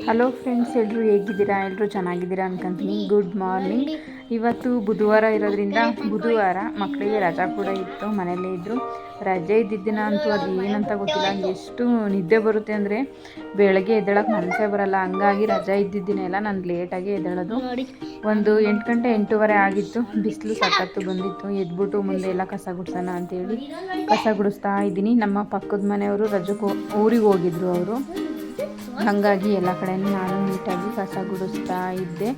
Hello friends, ಎಲ್ಲರೂ ಹೇಗಿದ್ದೀರಾ? ಎಲ್ಲರೂ ಚೆನ್ನಾಗಿದ್ದೀರಾ ಅನ್ಕೊಂತೀನಿ. Good morning. ಇವತ್ತು ಬುಧವಾರ ಇರೋದ್ರಿಂದ ಬುಧವಾರ ಮಕ್ಕಳಿಗೆ ರಜಾ ಕೂಡ ಇತ್ತು, ಮನೆಯಲ್ಲೇ ಇದ್ದರು. ರಜೆ ಇದ್ದಿದ್ದ ದಿನ ಅಂತೂ ಅದು ಏನಂತ ಗೊತ್ತಿಲ್ಲ, ಎಷ್ಟು ನಿದ್ದೆ ಬರುತ್ತೆ ಅಂದರೆ ಬೆಳಗ್ಗೆ ಎದ್ದೇಳಕ್ಕೆ ಮನಸ್ಸೇ ಬರಲ್ಲ. ಹಂಗಾಗಿ ರಜೆ ಇದ್ದಿದ್ದ ದಿನ ಎಲ್ಲ ನಾನು ಲೇಟಾಗಿ ಎದ್ದೇಳೋದು. ಒಂದು 8 ಗಂಟೆ 8:15 ಆಗಿತ್ತು. ಬಿಸಿಲು ಸಖತ್ತು ಬಂದಿತ್ತು. ಎದ್ಬಿಟ್ಟು ಮುಂದೆ ಎಲ್ಲ ಕಸ ಗುಡಿಸೋಣ ಅಂತೇಳಿ ಕಸ ಗುಡಿಸ್ತಾ ಇದ್ದೀನಿ. ನಮ್ಮ ಪಕ್ಕದ ಮನೆಯವರು ರಜಕ್ಕೆ ಊರಿಗೆ ಹೋಗಿದ್ರು ಅವರು. ಹಾಗಾಗಿ ಎಲ್ಲ ಕಡೆಯೂ ನಾನು ನೀಟಾಗಿ ಕಸ ಗುಡಿಸ್ತಾ ಇದ್ದೆ.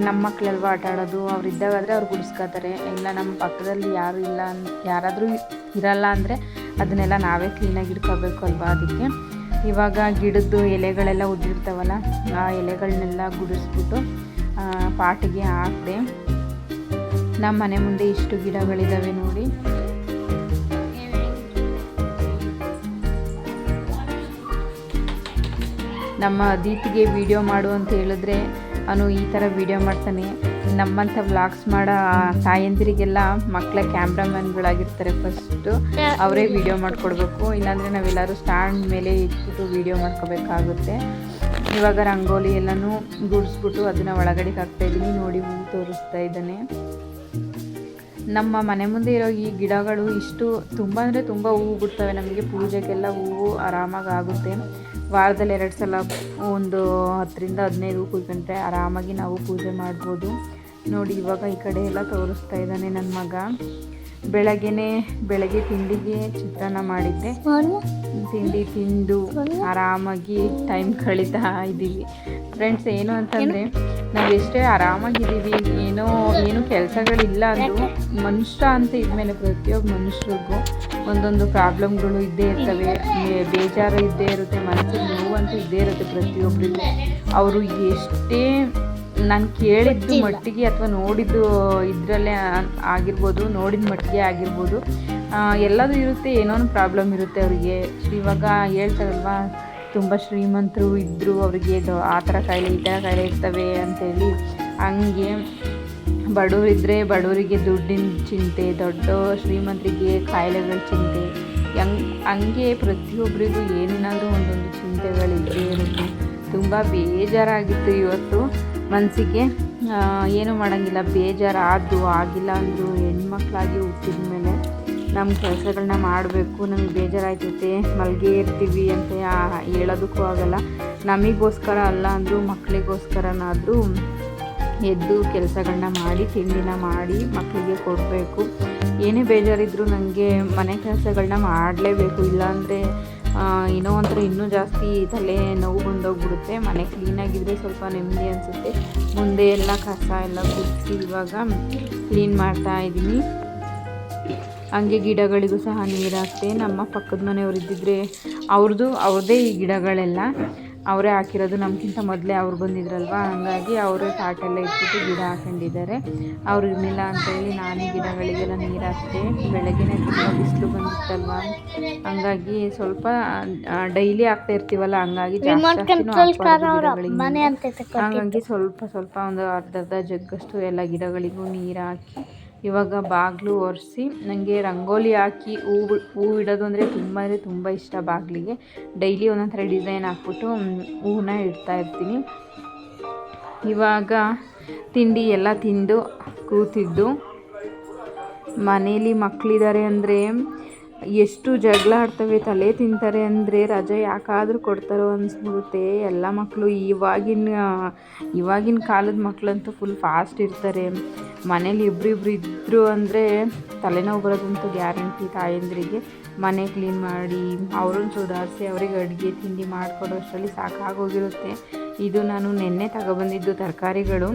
ನಮ್ಮ ಮಕ್ಕಳೆಲ್ವ ಆಟ ಆಡೋದು, ಅವ್ರು ಇದ್ದಾಗಾದರೆ ಅವ್ರು ಗುಡಿಸ್ಕೋತಾರೆ. ಇಲ್ಲ ನಮ್ಮ ಪಕ್ಕದಲ್ಲಿ ಯಾರು ಇಲ್ಲ, ಯಾರಾದರೂ ಇರಲ್ಲ ಅಂದರೆ ಅದನ್ನೆಲ್ಲ ನಾವೇ ಕ್ಲೀನಾಗಿ ಇಟ್ಕೋಬೇಕು ಅಲ್ವಾ. ಅದಕ್ಕೆ ಇವಾಗ ಗಿಡದ್ದು ಎಲೆಗಳೆಲ್ಲ ಉದುರಿರ್ತಾವಲ್ಲ, ಆ ಎಲೆಗಳನ್ನೆಲ್ಲ ಗುಡಿಸ್ಬಿಟ್ಟು ಪಾಟಿಗೆ ಹಾಕಿದೆ. ನಮ್ಮ ಮನೆ ಮುಂದೆ ಇಷ್ಟು ಗಿಡಗಳಿದ್ದಾವೆ ನೋಡಿ. ನಮ್ಮ ಅದಿತಿಗೆ ವಿಡಿಯೋ ಮಾಡು ಅಂತ ಹೇಳಿದ್ರೆ ಅವನು ಈ ಥರ ವಿಡಿಯೋ ಮಾಡ್ತಾನೆ. ನಮ್ಮಂಥ ವ್ಲಾಗ್ಸ್ ಮಾಡೋ ತಾಯಂದಿರಿಗೆಲ್ಲ ಮಕ್ಕಳ ಕ್ಯಾಮ್ರಾಮನ್ಗಳಾಗಿರ್ತಾರೆ. ಫಸ್ಟು ಅವರೇ ವಿಡಿಯೋ ಮಾಡಿಕೊಡ್ಬೇಕು, ಇಲ್ಲಾಂದರೆ ನಾವೆಲ್ಲರೂ ಸ್ಟ್ಯಾಂಡ್ ಮೇಲೆ ಇಟ್ಬಿಟ್ಟು ವಿಡಿಯೋ ಮಾಡ್ಕೋಬೇಕಾಗುತ್ತೆ. ಇವಾಗ ರಂಗೋಲಿ ಎಲ್ಲನೂ ಗುಡಿಸ್ಬಿಟ್ಟು ಅದನ್ನು ಒಳಗಡೆಗೆ ಹಾಕ್ತಾಯಿದ್ದೀನಿ. ನೋಡಿ, ಹೂವು ತೋರಿಸ್ತಾ ಇದ್ದಾನೆ. ನಮ್ಮ ಮನೆ ಮುಂದೆ ಇರೋ ಈ ಗಿಡಗಳು ಇಷ್ಟು ತುಂಬ ಅಂದರೆ ತುಂಬ ಹೂವು ಬಿಡ್ತವೆ. ನಮಗೆ ಪೂಜೆಗೆಲ್ಲ ಹೂವು ಆರಾಮಾಗಿ ಆಗುತ್ತೆ. ವಾರದಲ್ಲಿ 2 ಸಲ ಒಂದು 10ರಿಂದ 15 ಹೂವು ಕುಯ್ಕೊಂಡ್ರೆ ಆರಾಮಾಗಿ ನಾವು ಪೂಜೆ ಮಾಡ್ಬೋದು. ನೋಡಿ, ಇವಾಗ ಈ ಕಡೆ ಎಲ್ಲ ತೋರಿಸ್ತಾ ಇದ್ದಾನೆ ನನ್ನ ಮಗ. ಬೆಳಗ್ಗೆ ತಿಂಡಿಗೆ ಚಿತ್ರಾನ್ನ ಮಾಡಿದ್ದೆ. ತಿಂಡಿ ತಿಂದು ಆರಾಮಾಗಿ ಟೈಮ್ ಕಳೀತಾ ಇದ್ದೀವಿ. ಫ್ರೆಂಡ್ಸ್, ಏನು ಅಂತಂದರೆ ನಾವು ಎಷ್ಟೇ ಆರಾಮಾಗಿದ್ದೀವಿ, ಏನು ಕೆಲಸಗಳಿಲ್ಲ ಅಂದರೂ ಮನುಷ್ಯ ಅಂತ ಇದ್ಮೇಲೆ ಪ್ರತಿಯೊಬ್ಬ ಮನುಷ್ಯರಿಗೂ ಒಂದೊಂದು ಪ್ರಾಬ್ಲಮ್ಗಳು ಇದ್ದೇ ಇರ್ತವೆ. ಬೇಜಾರು ಇದ್ದೇ ಇರುತ್ತೆ, ಮನಸ್ಸಿಗೆ ನೋವಂತೂ ಇದ್ದೇ ಇರುತ್ತೆ ಪ್ರತಿಯೊಬ್ಬರಿಗೂ. ಅವರು ಎಷ್ಟೇ ನಾನು ಕೇಳಿದ್ದು ಮಟ್ಟಿಗೆ ಅಥವಾ ನೋಡಿದ್ದು ಇದರಲ್ಲೇ ಆಗಿರ್ಬೋದು, ನೋಡಿದ ಮಟ್ಟಿಗೆ ಆಗಿರ್ಬೋದು, ಎಲ್ಲದೂ ಇರುತ್ತೆ. ಏನೋ ಒಂದು ಪ್ರಾಬ್ಲಮ್ ಇರುತ್ತೆ ಅವರಿಗೆ. ಇವಾಗ ಹೇಳ್ತಾರಲ್ವ, ತುಂಬ ಶ್ರೀಮಂತರು ಇದ್ದರು, ಅವರಿಗೆ ಆ ಥರ ಕಾಯಿಲೆ ಈ ಥರ ಕಾಯಿಲೆ ಇರ್ತವೆ ಅಂತೇಳಿ. ಹಂಗೆ ಬಡವರಿದ್ದರೆ ಬಡವರಿಗೆ ದುಡ್ಡಿನ ಚಿಂತೆ, ದೊಡ್ಡ ಶ್ರೀಮಂತರಿಗೆ ಕಾಯಿಲೆಗಳ ಚಿಂತೆ, ಹಂಗೆ ಪ್ರತಿಯೊಬ್ಬರಿಗೂ ಏನೇನಾದರೂ ಒಂದೊಂದು ಚಿಂತೆಗಳಿದ್ದೇ ಇರುತ್ತೆ. ತುಂಬ ಬೇಜಾರಾಗಿತ್ತು ಇವತ್ತು ಮನಸ್ಸಿಗೆ. ಏನೂ ಮಾಡೋಂಗಿಲ್ಲ, ಬೇಜಾರಾದ್ದು ಆಗಿಲ್ಲ ಅಂದರೂ ಹೆಣ್ಮಕ್ಳಾಗಿ ಹುಟ್ಟಿದ ಮೇಲೆ ನಮ್ಮ ಕೆಲಸಗಳನ್ನ ಮಾಡಬೇಕು. ನಮಗೆ ಬೇಜಾರಾಯ್ತೈತೆ, ಮಲ್ಗೆ ಇರ್ತೀವಿ ಅಂತ ಹೇಳೋದಕ್ಕೂ ಆಗಲ್ಲ. ನಮಗೋಸ್ಕರ ಅಲ್ಲ ಅಂದರೂ ಮಕ್ಕಳಿಗೋಸ್ಕರನಾದರೂ ಎದ್ದು ಕೆಲಸಗಳನ್ನ ಮಾಡಿ, ತಿಂಡಿನ ಮಾಡಿ ಮಕ್ಕಳಿಗೆ ಕೊಡಬೇಕು. ಏನೇ ಬೇಜಾರಿದ್ದರೂ ನನಗೆ ಮನೆ ಕೆಲಸಗಳನ್ನ ಮಾಡಲೇಬೇಕು. ಇಲ್ಲಾಂದರೆ ಏನೋ ಒಂಥರ ಇನ್ನೂ ಜಾಸ್ತಿ ತಲೆ ನೋವು ಬಂದೋಗ್ಬಿಡುತ್ತೆ. ಮನೆ ಕ್ಲೀನಾಗಿದ್ದರೆ ಸ್ವಲ್ಪ ನೆಮ್ಮದಿ ಅನಿಸುತ್ತೆ. ಮುಂದೆ ಎಲ್ಲ ಕಸ ಎಲ್ಲ ಗುಡಿಸಿ ಇವಾಗ ಕ್ಲೀನ್ ಮಾಡ್ತಾ ಇದ್ದೀನಿ. ಹಂಗೆ ಗಿಡಗಳಿಗೂ ಸಹ ನೀರು ಹಾಕ್ತೆ. ನಮ್ಮ ಪಕ್ಕದ ಮನೆಯವರು ಇದ್ದಿದ್ರೆ ಅವ್ರದ್ದೇ ಈ ಗಿಡಗಳೆಲ್ಲ ಅವರೇ ಹಾಕಿರೋದು. ನಮಗಿಂತ ಮೊದಲೇ ಅವ್ರು ಬಂದಿದ್ರಲ್ವ, ಹಾಗಾಗಿ ಅವರೇ ತಾಟೆಲ್ಲ ಇಟ್ಬಿಟ್ಟು ಗಿಡ ಹಾಕೊಂಡಿದ್ದಾರೆ. ಅವ್ರು ಇರಲಿಲ್ಲ ಅಂತೇಳಿ ನಾನೇ ಗಿಡಗಳಿಗೆಲ್ಲ ನೀರು ಹಾಕ್ತೆ. ಬೆಳಗ್ಗೆನೇ ತುಂಬ ಬಿಸಿಲು ಬಂದಿತ್ತಲ್ವ, ಹಂಗಾಗಿ ಸ್ವಲ್ಪ ಡೈಲಿ ಹಾಕ್ತಾ ಇರ್ತೀವಲ್ಲ, ಹಂಗಾಗಿ ಹಾಗಾಗಿ ಸ್ವಲ್ಪ ಒಂದು ಅರ್ಧ ಜಗ್ಗಷ್ಟು ಎಲ್ಲ ಗಿಡಗಳಿಗೂ ನೀರು ಹಾಕಿ ಇವಾಗ ಬಾಗಿಲು ಒರೆಸಿ. ನನಗೆ ರಂಗೋಲಿ ಹಾಕಿ ಹೂವು ಇಡೋದು ಅಂದರೆ ತುಂಬ ಇಷ್ಟ. ಬಾಗಿಲಿಗೆ ಡೈಲಿ ಒಂದೊಂದು ಥರ ಡಿಸೈನ್ ಹಾಕ್ಬಿಟ್ಟು ಹೂವನ್ನ ಇಡ್ತಾ ಇರ್ತೀನಿ. ಇವಾಗ ತಿಂಡಿ ಎಲ್ಲ ತಿಂದು ಕೂತಿದ್ದು. ಮನೇಲಿ ಮಕ್ಕಳಿದ್ದಾರೆ ಅಂದರೆ ಎಷ್ಟು ಜಗಳ ಆಡ್ತವೆ, ತಲೆ ತಿಂತಾರೆ ಅಂದರೆ ರಜೆ ಯಾಕಾದರೂ ಕೊಡ್ತಾರೋ ಅನಿಸ್ಬಿಡುತ್ತೆ. ಎಲ್ಲ ಮಕ್ಕಳು ಇವಾಗಿನ ಕಾಲದ ಮಕ್ಕಳಂತೂ ಫುಲ್ ಫಾಸ್ಟ್ ಇರ್ತಾರೆ. ಮನೇಲಿ ಇಬ್ಬರಿಬ್ರು ಇದ್ದರು ಅಂದರೆ ತಲೆನೋವು ಬರೋದಂತೂ ಗ್ಯಾರಂಟಿ. ತಾಯಂದಿರಿಗೆ ಮನೆ ಕ್ಲೀನ್ ಮಾಡಿ, ಅವ್ರನ್ನ ಸುಧಾರಿಸಿ, ಅವ್ರಿಗೆ ಅಡುಗೆ ತಿಂಡಿ ಮಾಡಿಕೊಡೋ ಅಷ್ಟರಲ್ಲಿ ಸಾಕಾಗೋಗಿರುತ್ತೆ. ಇದು ನಾನು ನೆನ್ನೆ ತಗೊಬಂದಿದ್ದು ತರಕಾರಿಗಳು.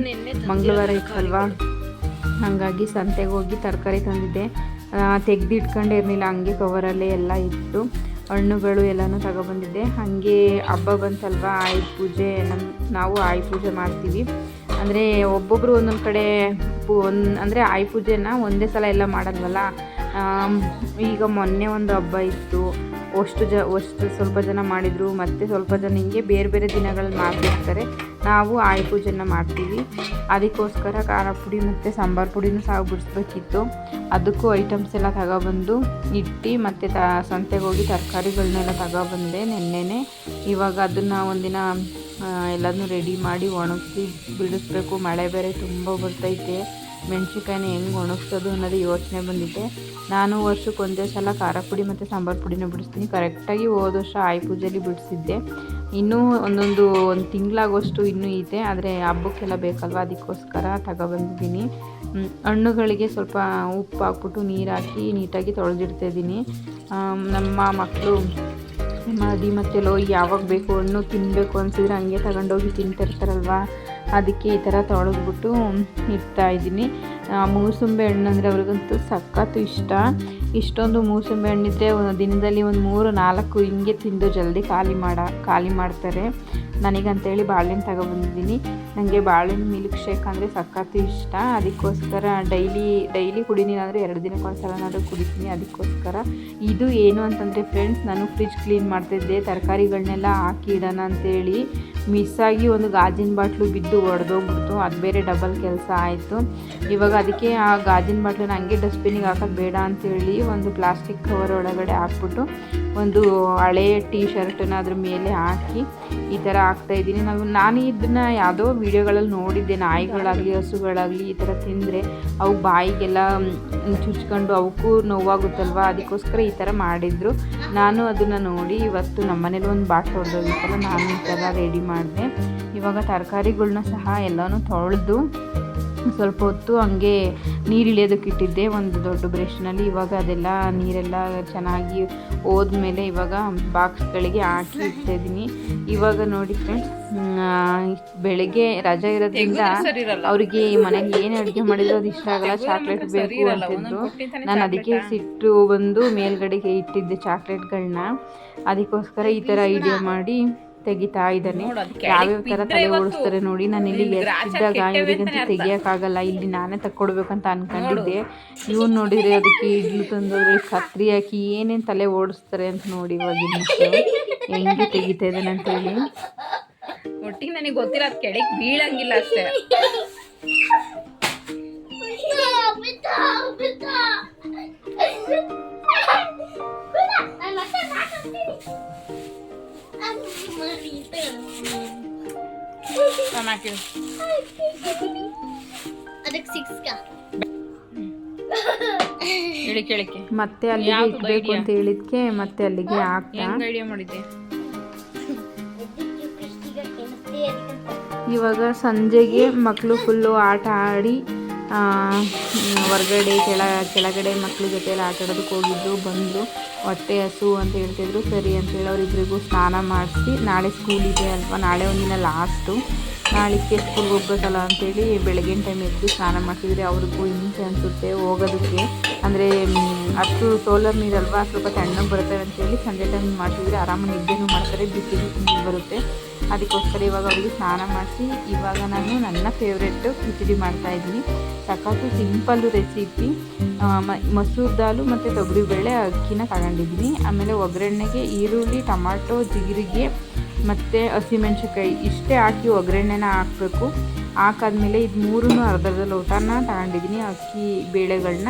ಮಂಗಳವಾರ ಇತ್ತಲ್ವ, ಹಾಗಾಗಿ ಸಂತೆಗೆ ಹೋಗಿ ತರಕಾರಿ ತಂದಿದ್ದೆ. ತೆಗೆದಿಟ್ಕೊಂಡಿರಲಿಲ್ಲ, ಹಂಗೆ ಕವರಲ್ಲೇ ಎಲ್ಲ ಇಟ್ಟು ಹಣ್ಣುಗಳು ಎಲ್ಲನೂ ತಗೊಬಂದಿದ್ದೆ. ಹಾಗೆ ಹಬ್ಬ ಬಂತಲ್ವ, ಆಯುಧ ಪೂಜೆ, ನಾವು ಆಯುಧ ಪೂಜೆ ಮಾಡ್ತೀವಿ. ಅಂದರೆ ಒಬ್ಬೊಬ್ಬರು ಒಂದೊಂದು ಕಡೆ ಅಂದರೆ ಆಯುಧ ಪೂಜೆನ ಒಂದೇ ಸಲ ಎಲ್ಲ ಮಾಡಲ್ವಲ್ಲ. ಈಗ ಮೊನ್ನೆ ಒಂದು ಹಬ್ಬ ಇತ್ತು, ಅಷ್ಟು ಸ್ವಲ್ಪ ಜನ ಮಾಡಿದರು, ಮತ್ತು ಸ್ವಲ್ಪ ಜನ ಹಿಂಗೆ ಬೇರೆ ಬೇರೆ ದಿನಗಳಲ್ಲಿ ಮಾಡ್ತಿರ್ತಾರೆ. ನಾವು ಆಯಿ ಪೂಜೆನ ಮಾಡ್ತೀವಿ. ಅದಕ್ಕೋಸ್ಕರ ಖಾರ ಪುಡಿ ಮತ್ತು ಸಾಂಬಾರು ಪುಡಿನೂ ಸಹ ಬಿಡಿಸ್ಬೇಕಿತ್ತು. ಅದಕ್ಕೂ ಐಟಮ್ಸ್ ಎಲ್ಲ ತಗೊಬಂದು ಇಟ್ಟು ಮತ್ತು ಸಂತೆಗೆ ಹೋಗಿ ತರಕಾರಿಗಳನ್ನೆಲ್ಲ ತಗೊಬಂದೆ ನೆನ್ನೆನೆ. ಇವಾಗ ಅದನ್ನು ಒಂದಿನ ಎಲ್ಲದನ್ನೂ ರೆಡಿ ಮಾಡಿ ಒಣಗಿಸಿ ಬಿಡಿಸ್ಬೇಕು. ಮಳೆ ಬೇರೆ ತುಂಬ ಬರ್ತೈತೆ. ಮೆಣಸಿನ್ಕಾಯಿನ ಹೆಂಗೆ ಒಣಗಿಸೋದು ಅನ್ನೋದು ಯೋಚನೆ ಬಂದಿದೆ. ನಾನು ವರ್ಷಕ್ಕೆ ಒಂದೇ ಸಲ ಖಾರ ಪುಡಿ ಮತ್ತು ಸಾಂಬಾರು ಪುಡಿನ ಬಿಡಿಸ್ತೀನಿ. ಕರೆಕ್ಟಾಗಿ ಹೋದ ವರ್ಷ ಆಯಿ ಪೂಜೆಯಲ್ಲಿ ಬಿಡಿಸಿದ್ದೆ. ಇನ್ನೂ ಒಂದು ತಿಂಗಳಾಗೋಷ್ಟು ಇನ್ನೂ ಇದೆ, ಆದರೆ ಹಬ್ಬಕ್ಕೆಲ್ಲ ಬೇಕಲ್ವ, ಅದಕ್ಕೋಸ್ಕರ ತಗೊಬಂದಿದ್ದೀನಿ. ಹಣ್ಣುಗಳಿಗೆ ಸ್ವಲ್ಪ ಉಪ್ಪು ಹಾಕ್ಬಿಟ್ಟು ನೀರು ಹಾಕಿ ನೀಟಾಗಿ ತೊಳೆದಿಡ್ತಾಯಿದ್ದೀನಿ. ನಮ್ಮ ಮಕ್ಕಳು ಮದಿ ಮತ್ತು ಲೋಯಿ ಯಾವಾಗ ಬೇಕು ಹಣ್ಣು ತಿನ್ನಬೇಕು ಅನಿಸಿದ್ರೆ ಹಂಗೆ ತಗೊಂಡೋಗಿ ತಿಂತಿರ್ತಾರಲ್ವ, ಅದಕ್ಕೆ ಈ ಥರ ತೊಳೆದ್ಬಿಟ್ಟು ಇಡ್ತಾಯಿದ್ದೀನಿ. ಮೂಸಂಬೆ ಹಣ್ಣು ಅಂದರೆ ಅವ್ರಿಗಂತೂ ಸಖತ್ತು ಇಷ್ಟ. ಇಷ್ಟೊಂದು ಮೂಸಂಬೆ ಹಣ್ಣಿದ್ರೆ ದಿನದಲ್ಲಿ ಒಂದು 3-4 ಹಿಂಗೆ ತಿಂದು ಜಲ್ದಿ ಖಾಲಿ ಮಾಡ್ತಾರೆ. ನನಗಂತೇಳಿ ಬಾಳೆಹಣ್ಣು ತಗೊಬಂದಿದ್ದೀನಿ. ನನಗೆ ಬಾಳೆಹಣ್ಣು ಮಿಲ್ಕ್ ಶೇಕ್ ಅಂದರೆ ಸಖತ್ತು ಇಷ್ಟ. ಅದಕ್ಕೋಸ್ಕರ ಡೈಲಿ ಕುಡಿತೀನಿ, ಅಂದರೆ 2 ದಿನಕ್ಕೊಂದ್ಸಲನಾದರೂ ಕುಡಿತೀನಿ. ಅದಕ್ಕೋಸ್ಕರ ಇದು ಏನು ಅಂತಂದರೆ ಫ್ರೆಂಡ್ಸ್, ನಾನು ಫ್ರಿಜ್ ಕ್ಲೀನ್ ಮಾಡ್ತಿದ್ದೆ, ತರಕಾರಿಗಳನ್ನೆಲ್ಲ ಹಾಕಿ ಇಡೋಣ ಅಂತೇಳಿ ಮಿಸ್ಸಾಗಿ ಒಂದು ಗಾಜಿನ ಬಾಟ್ಲು ಬಿದ್ದು ಒಡೆದೋಗ್ಬಿಡ್ತು. ಅದು ಬೇರೆ ಡಬಲ್ ಕೆಲಸ ಆಯಿತು. ಇವಾಗ ಅದಕ್ಕೆ ಆ ಗಾಜಿನ ಬಾಟ್ಲನ್ನ ಹಂಗೆ ಡಸ್ಟ್ಬಿನ್ನಿಗೆ ಹಾಕೋದು ಬೇಡ ಅಂತೇಳಿ ಒಂದು ಪ್ಲಾಸ್ಟಿಕ್ ಕವರ್ ಒಳಗಡೆ ಹಾಕ್ಬಿಟ್ಟು ಒಂದು ಹಳೆ ಟೀ ಶರ್ಟನ್ನ ಅದ್ರ ಮೇಲೆ ಹಾಕಿ ಈ ಥರ ಹಾಕ್ತಾಯಿದ್ದೀನಿ. ನಾನು ಇದನ್ನು ಯಾವುದೋ ವೀಡಿಯೋಗಳಲ್ಲಿ ನೋಡಿದ್ದೆ. ನಾಯಿಗಳಾಗಲಿ ಹಸುಗಳಾಗಲಿ ಈ ಥರ ತಿಂದರೆ ಅವು ಬಾಯಿಗೆಲ್ಲ ಚುಚ್ಕೊಂಡು ಅವಕ್ಕೂ ನೋವಾಗುತ್ತಲ್ವ, ಅದಕ್ಕೋಸ್ಕರ ಈ ಥರ ಮಾಡಿದರು. ನಾನು ಅದನ್ನು ನೋಡಿ ಇವತ್ತು ನಮ್ಮ ಮನೇಲಿ ಒಂದು ಬಾಟ್ಲು ಹೊಡೆದೋಗಿತ್ತಲ್ಲ, ನಾನು ಈ ಥರ ರೆಡಿ ಮಾಡಿದೆ. ಇವಾಗ ತರಕಾರಿಗಳ್ನ ಸಹ ಎಲ್ಲನೂ ತೊಳೆದು ಸ್ವಲ್ಪ ಹೊತ್ತು ಹಂಗೆ ನೀರು ಇಳಿಯೋದಕ್ಕೆ ಇಟ್ಟಿದ್ದೆ ಒಂದು ದೊಡ್ಡ ಬ್ರಷ್ನಲ್ಲಿ. ಇವಾಗ ಅದೆಲ್ಲ ನೀರೆಲ್ಲ ಚೆನ್ನಾಗಿ ಹೋದ್ಮೇಲೆ ಇವಾಗ ಬಾಕ್ಸ್ಗಳಿಗೆ ಹಾಕಿ ಇಡ್ತಾಯಿದ್ದೀನಿ. ಇವಾಗ ನೋಡಿ ಫ್ರೆಂಡ್ಸ್, ಬೆಳಗ್ಗೆ ರಜೆ ಇರೋದ್ರಿಂದ ಅವರಿಗೆ ಮನೆಗೆ ಏನು ಅಡುಗೆ ಮಾಡಿದ್ರು ಅದು ಇಷ್ಟ ಆಗಲ್ಲ, ಚಾಕ್ಲೇಟ್ ಬೇಕು ಅಂತಿದ್ರು. ನಾನು ಅದಕ್ಕೆ ಸಿಟ್ಟು ಬಂದು ಮೇಲ್ಗಡೆಗೆ ಇಟ್ಟಿದ್ದೆ ಚಾಕ್ಲೇಟ್ಗಳನ್ನ. ಅದಕ್ಕೋಸ್ಕರ ಈ ಥರ ಐಡಿಯಾ ಮಾಡಿ ತೆಗಿತಾ ಇದ್ದಾನೆ. ಯಾವ್ಯಾವ ಥರ ತಲೆ ಓಡಿಸ್ತಾರೆ ನೋಡಿ. ನಾನು ಇಲ್ಲಿ ಎತ್ತಿದ್ದಾಗ ಇವರಿಗಂತೂ ತೆಗಿಯೋಕ್ಕಾಗಲ್ಲ, ಇಲ್ಲಿ ನಾನೇ ತಕ್ಕೊಡ್ಬೇಕಂತ ಅಂದ್ಕೊಂಡಿದ್ದೆ. ಇವನು ನೋಡಿದರೆ ಅದಕ್ಕೆ ಇಡ್ಲು ತಂದು ಅದ್ರಲ್ಲಿ ಕತ್ರಿ ಹಾಕಿ ಏನೇನು ತಲೆ ಓಡಿಸ್ತಾರೆ ಅಂತ ನೋಡಿ ಇವಾಗಿನ ಹೆಂಗೆ ತೆಗಿತಾ ಇದ್ದಾನೆ ಅಂತೇಳಿ. ಒಟ್ಟಿಗೆ ನನಗೆ ಗೊತ್ತಿಲ್ಲ, ಅದು ಕೆಳಗೆ ಬೀಳಂಗಿಲ್ಲ ಅಷ್ಟೇ. ಮತ್ತೆ ಅಲ್ಲಿಗೆ ಇಟ್ಬೇಕು ಅಂತ ಹೇಳಿದ್ಕೆ ಮತ್ತೆ ಅಲ್ಲಿಗೆ ಹಾಕ್ತಾ ಐಡಿಯಾ ಮಾಡಿದ್ದೆ. ಇವಾಗ ಸಂಜೆಗೆ ಮಕ್ಕಳು ಫುಲ್ಲು ಆಟ ಆಡಿ ಹೊರಗಡೆ ಕೆಳಗಡೆ ಮಕ್ಕಳ ಜೊತೆಯಲ್ಲಿ ಆಟ ಆಡೋದಕ್ಕೆ ಹೋಗಿದ್ರು. ಬಂದರು, ಹೊಟ್ಟೆ ಹಸು ಅಂತ ಹೇಳ್ತಿದ್ರು. ಸರಿ ಅಂತೇಳಿ ಅವರಿಬ್ಬರಿಗೂ ಸ್ನಾನ ಮಾಡಿಸಿ, ನಾಳೆ ಸ್ಕೂಲ್ ಇದೆ ಅಲ್ವಾ, ನಾಳೆ ಒಂದಿನ ಲಾಸ್ಟು, ನಾಳೆಗೆ ಸ್ಕೂಲ್ಗೆ ಹೋಗ್ಬೇಕಲ್ಲ ಅಂಥೇಳಿ ಬೆಳಗಿನ ಟೈಮ್ ಎದ್ದು ಸ್ನಾನ ಮಾಡ್ತಿದ್ರೆ ಅವ್ರಿಗೂ ಹಿಂಸೆ ಅನಿಸುತ್ತೆ ಹೋಗೋದಕ್ಕೆ. ಅಂದರೆ ಅಷ್ಟು ಸೋಲರ್ ನೀರಲ್ವಾ, ಸ್ವಲ್ಪ ತಣ್ಣಗೆ ಬರುತ್ತೆ ಅಂತೇಳಿ ಸಂಜೆ ಟೈಮ್ ಮಾಡ್ತಿದ್ರೆ ಆರಾಮಾಗಿ ನಿದ್ದೆನೂ ಮಾಡ್ತಾರೆ, ಬಿಸಿ ನೀರು ಬರುತ್ತೆ. ಅದಕ್ಕೋಸ್ಕರ ಇವಾಗ ಅವರಿಗೆ ಸ್ನಾನ ಮಾಡಿಸಿ ಇವಾಗ ನಾನು ನನ್ನ ಫೇವ್ರೆಟ್ಟು ಕಿಚಡಿ ಮಾಡ್ತಾಯಿದ್ದೀನಿ. ಸಖತ್ತು ಸಿಂಪಲ್ಲು ರೆಸಿಪಿ. ಮಸೂರ್ ದಾಲು ಮತ್ತು ತೊಗರಿಬೇಳೆ ಅಕ್ಕಿನ ತಗೊಂಡಿದ್ದೀನಿ. ಆಮೇಲೆ ಒಗ್ಗರಣೆಗೆ ಈರುಳ್ಳಿ, ಟೊಮಾಟೊ, ಜೀರಿಗೆ ಮತ್ತು ಹಸಿಮೆಣ್ಸಿನ್ಕಾಯಿ ಇಷ್ಟೇ ಹಾಕಿ ಒಗ್ಗರಣೆನ ಹಾಕಬೇಕು. ಹಾಕಾದ್ಮೇಲೆ ಇದು 3 ಅರ್ಧ ಲೋಟನ ತಗೊಂಡಿದ್ದೀನಿ ಅಕ್ಕಿ ಬೇಳೆಗಳನ್ನ.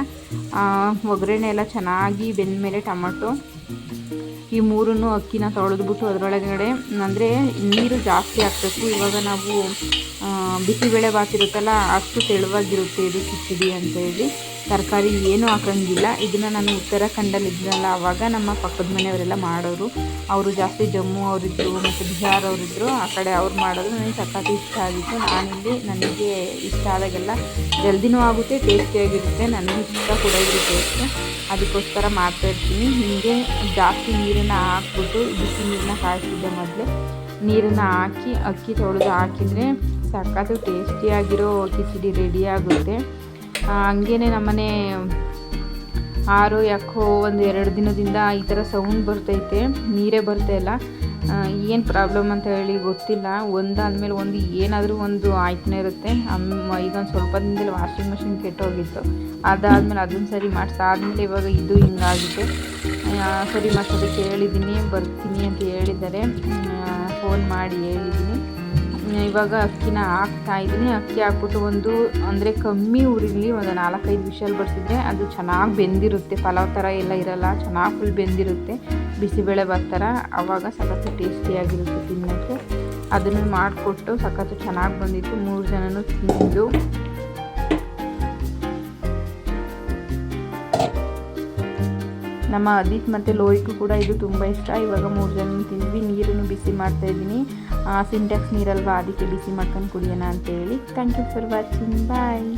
ಒಗ್ಗರಣೆ ಎಲ್ಲ ಚೆನ್ನಾಗಿ ಬೆಂದಮೇಲೆ ಟೊಮಾಟೊ ಈ 3 ಅಕ್ಕಿನ ತೊಳೆದ್ಬಿಟ್ಟು ಅದರೊಳಗಡೆ ಅಂದರೆ ನೀರು ಜಾಸ್ತಿ ಹಾಕಬೇಕು. ಇವಾಗ ನಾವು ಬಿಸಿಬೇಳೆ ಬಾತ್ ಇರುತ್ತಲ್ಲ, ಅಷ್ಟು ತೆಳುವಾಗಿರುತ್ತೆ ಇದು ಕಿಚಡಿ ಅಂತೇಳಿ. ತರಕಾರಿ ಏನೂ ಹಾಕೋಂಗಿಲ್ಲ. ಇದನ್ನು ನಾನು ಉತ್ತರಾಖಂಡಲ್ಲಿ ಇದ್ನಲ್ಲ, ಆವಾಗ ನಮ್ಮ ಪಕ್ಕದ ಮನೆಯವರೆಲ್ಲ ಮಾಡೋರು. ಅವರು ಜಾಸ್ತಿ ಜಮ್ಮು ಅವರಿದ್ದರು ಮತ್ತು ಬಿಹಾರ್ ಅವರಿದ್ದರು. ಆ ಕಡೆ ಅವ್ರು ಮಾಡೋದು ನನಗೆ ಸಖತ್ತು ಇಷ್ಟ ಆಗಿತ್ತು. ನಾನಿಲ್ಲಿ ನನಗೆ ಇಷ್ಟ ಆದಾಗೆಲ್ಲ ಜಲ್ದಿನೂ ಆಗುತ್ತೆ, ಟೇಸ್ಟಿಯಾಗಿರುತ್ತೆ. ನನಗೂ ಇಷ್ಟ ಕೂಡ ಇದ್ರು ಟೇಸ್ಟ್, ಅದಕ್ಕೋಸ್ಕರ ಮಾಡ್ತಾಯಿರ್ತೀನಿ. ಹೀಗೆ ಜಾಸ್ತಿ ನೀರನ್ನು ಹಾಕ್ಬಿಟ್ಟು ಬಿಸಿ ನೀರನ್ನ ಕಾಯಿಸಿದ್ದೆ ಮೊದಲೇ. ನೀರನ್ನು ಹಾಕಿ ಅಕ್ಕಿ ತೊಳೆದು ಹಾಕಿದರೆ ಸಖತ್ತು ಟೇಸ್ಟಿಯಾಗಿರೋ ಕಿಚಡಿ ರೆಡಿ ಆಗುತ್ತೆ. ಹಂಗೇ ನಮ್ಮನೆ ಯಾಕೋ 1-2 ದಿನದಿಂದ ಈ ಥರ ಸೌಂಡ್ ಬರ್ತೈತೆ, ನೀರೇ ಬರ್ತಾಯಿಲ್ಲ. ಏನು ಪ್ರಾಬ್ಲಮ್ ಅಂತ ಹೇಳಿ ಗೊತ್ತಿಲ್ಲ. ಒಂದಾದ್ಮೇಲೆ ಒಂದು ಏನಾದರೂ ಒಂದು ಆಯ್ತಾನೆ ಇರುತ್ತೆ. ಇದೊಂದು ಸ್ವಲ್ಪ ದಿನದಲ್ಲಿ ವಾಷಿಂಗ್ ಮಿಷಿನ್ ಕೆಟ್ಟೋಗಿತ್ತು. ಅದಾದಮೇಲೆ ಅದನ್ನು ಸರಿ ಮಾಡಿಸಾದ್ಮೇಲೆ ಇವಾಗ ಇದು ಹಿಂಗಾಗಿದೆ. ಸರಿ ಮಾಡಿಸೋದಕ್ಕೆ ಹೇಳಿದ್ದೀನಿ, ಬರ್ತೀನಿ ಅಂತ ಹೇಳಿದ್ದಾರೆ. ಫೋನ್ ಮಾಡಿ ಹೇಳಿದ್ದೀನಿ. ಇವಾಗ ಅಕ್ಕಿನ ಹಾಕ್ತಾಯಿದ್ದೀನಿ. ಅಕ್ಕಿ ಹಾಕ್ಬಿಟ್ಟು ಒಂದು ಅಂದರೆ ಕಮ್ಮಿ ಉರಿಲಿ ಒಂದು 4-5 ವಿಷಲ್ ಬರ್ಸಿದ್ರೆ ಅದು ಚೆನ್ನಾಗಿ ಬೆಂದಿರುತ್ತೆ. ಪಲಾವ್ ಥರ ಎಲ್ಲ ಇರಲ್ಲ, ಚೆನ್ನಾಗಿ ಫುಲ್ ಬೆಂದಿರುತ್ತೆ. ಬಿಸಿಬೇಳೆ ಭಾತ್ ಥರ. ಆವಾಗ ಸಖತ್ತು ಟೇಸ್ಟಿಯಾಗಿರುತ್ತೆ ತಿನ್ನೋಕ್ಕೆ. ಅದನ್ನು ಮಾಡಿಕೊಟ್ಟು ಸಖತ್ತು ಚೆನ್ನಾಗಿ ಬಂದಿತ್ತು. 3 ಜನನೂ ತಿಂದು ನಮ್ಮ ಅದಿತ್ ಮತ್ತು ಲೋಹಿಗೂ ಕೂಡ ಇದು ತುಂಬ ಇಷ್ಟ. ಇವಾಗ 3 ಜನ ತಿಂದ್ವಿ. ನೀರನ್ನು ಬಿಸಿ ಮಾಡ್ತಾಯಿದ್ದೀನಿ. ಸಿಂಟ್ಯಾಕ್ಸ್ ನೀರಲ್ವಾ, ಅದಕ್ಕೆ ಬಿಸಿ ಮಾಡ್ಕೊಂಡು ಕುಡಿಯೋಣ ಅಂತೇಳಿ. Thank you for watching. Bye.